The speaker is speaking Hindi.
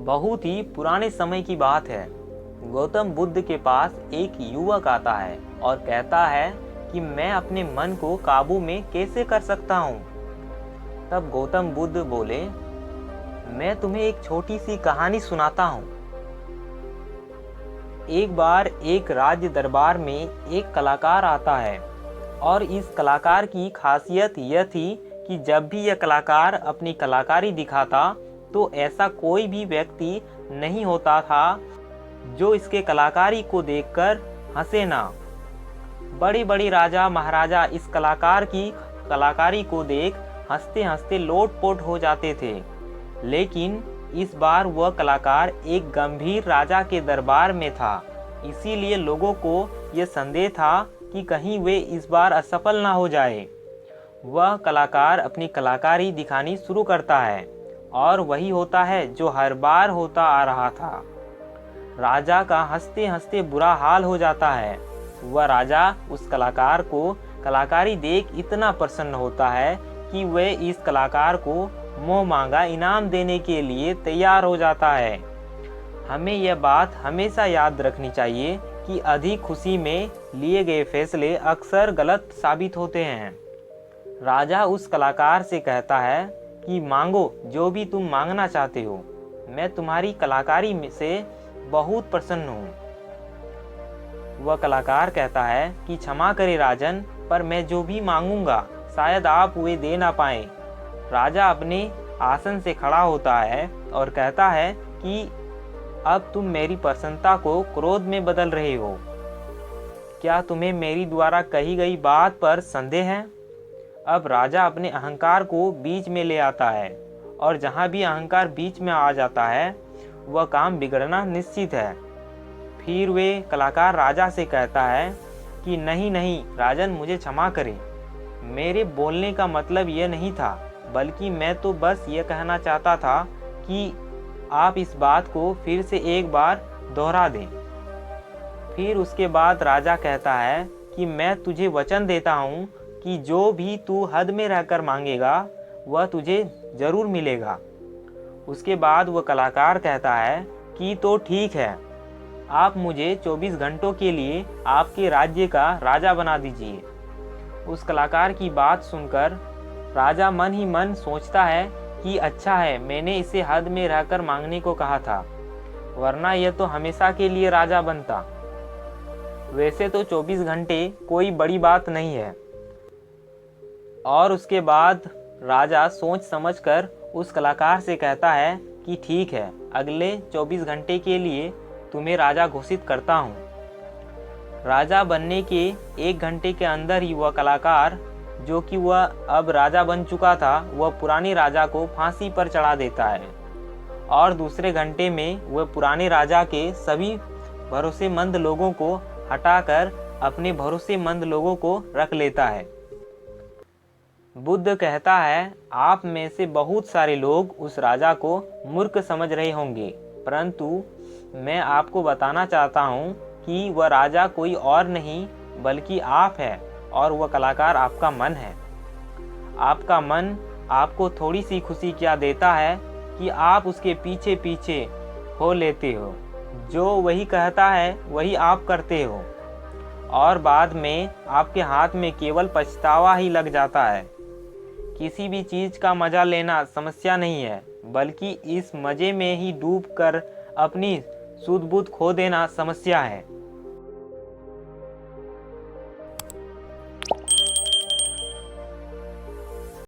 बहुत ही पुराने समय की बात है। गौतम बुद्ध के पास एक युवक आता है और कहता है कि मैं अपने मन को काबू में कैसे कर सकता हूँ। तब गौतम बुद्ध बोले, मैं तुम्हें एक छोटी सी कहानी सुनाता हूँ। एक बार एक राज्य दरबार में एक कलाकार आता है और इस कलाकार की खासियत यह थी कि जब भी यह कलाकार अपनी कलाकारी दिखाता तो ऐसा कोई भी व्यक्ति नहीं होता था जो इसके कलाकारी को देखकर हंसे ना। बड़े बड़े राजा महाराजा इस कलाकार की कलाकारी को देख हंसते हंसते लोटपोट हो जाते थे। लेकिन इस बार वह कलाकार एक गंभीर राजा के दरबार में था, इसीलिए लोगों को यह संदेह था कि कहीं वे इस बार असफल ना हो जाए। वह कलाकार अपनी कलाकारी दिखानी शुरू करता है और वही होता है जो हर बार होता आ रहा था। राजा का हंसते हंसते बुरा हाल हो जाता है। वह राजा उस कलाकार को कलाकारी देख इतना प्रसन्न होता है कि वह इस कलाकार को मुंह मांगा इनाम देने के लिए तैयार हो जाता है। हमें यह बात हमेशा याद रखनी चाहिए कि अधिक खुशी में लिए गए फैसले अक्सर गलत साबित होते हैं। राजा उस कलाकार से कहता है कि मांगो जो भी तुम मांगना चाहते हो, मैं तुम्हारी कलाकारी में से बहुत प्रसन्न हूँ। वह कलाकार कहता है कि क्षमा करे राजन, पर मैं जो भी मांगूंगा शायद आप वे दे ना पाए। राजा अपने आसन से खड़ा होता है और कहता है कि अब तुम मेरी प्रसन्नता को क्रोध में बदल रहे हो। क्या तुम्हें मेरी द्वारा कही गई बात पर संदेह है? अब राजा अपने अहंकार को बीच में ले आता है और जहाँ भी अहंकार बीच में आ जाता है वह काम बिगड़ना निश्चित है। फिर वे कलाकार राजा से कहता है कि नहीं नहीं राजन, मुझे क्षमा करें, मेरे बोलने का मतलब यह नहीं था, बल्कि मैं तो बस ये कहना चाहता था कि आप इस बात को फिर से एक बार दोहरा दें। फिर उसके बाद राजा कहता है कि मैं तुझे वचन देता हूँ कि जो भी तू हद में रहकर मांगेगा वह तुझे जरूर मिलेगा। उसके बाद वह कलाकार कहता है कि तो ठीक है, आप मुझे 24 घंटों के लिए आपके राज्य का राजा बना दीजिए। उस कलाकार की बात सुनकर राजा मन ही मन सोचता है कि अच्छा है, मैंने इसे हद में रहकर मांगने को कहा था, वरना यह तो हमेशा के लिए राजा बनता। वैसे तो 24 घंटे कोई बड़ी बात नहीं है। और उसके बाद राजा सोच समझकर उस कलाकार से कहता है कि ठीक है, अगले 24 घंटे के लिए तुम्हें राजा घोषित करता हूँ। राजा बनने के 1 घंटे के अंदर ही वह कलाकार, जो कि वह अब राजा बन चुका था, वह पुराने राजा को फांसी पर चढ़ा देता है और दूसरे घंटे में वह पुराने राजा के सभी भरोसेमंद लोगों को हटाकर अपने भरोसेमंद लोगों को रख लेता है। बुद्ध कहता है, आप में से बहुत सारे लोग उस राजा को मूर्ख समझ रहे होंगे, परंतु मैं आपको बताना चाहता हूँ कि वह राजा कोई और नहीं बल्कि आप है और वह कलाकार आपका मन है। आपका मन आपको थोड़ी सी खुशी क्या देता है कि आप उसके पीछे पीछे हो लेते हो। जो वही कहता है वही आप करते हो और बाद में आपके हाथ में केवल पछतावा ही लग जाता है। किसी भी चीज़ का मज़ा लेना समस्या नहीं है, बल्कि इस मज़े में ही डूब कर अपनी सुध बुध खो देना समस्या है।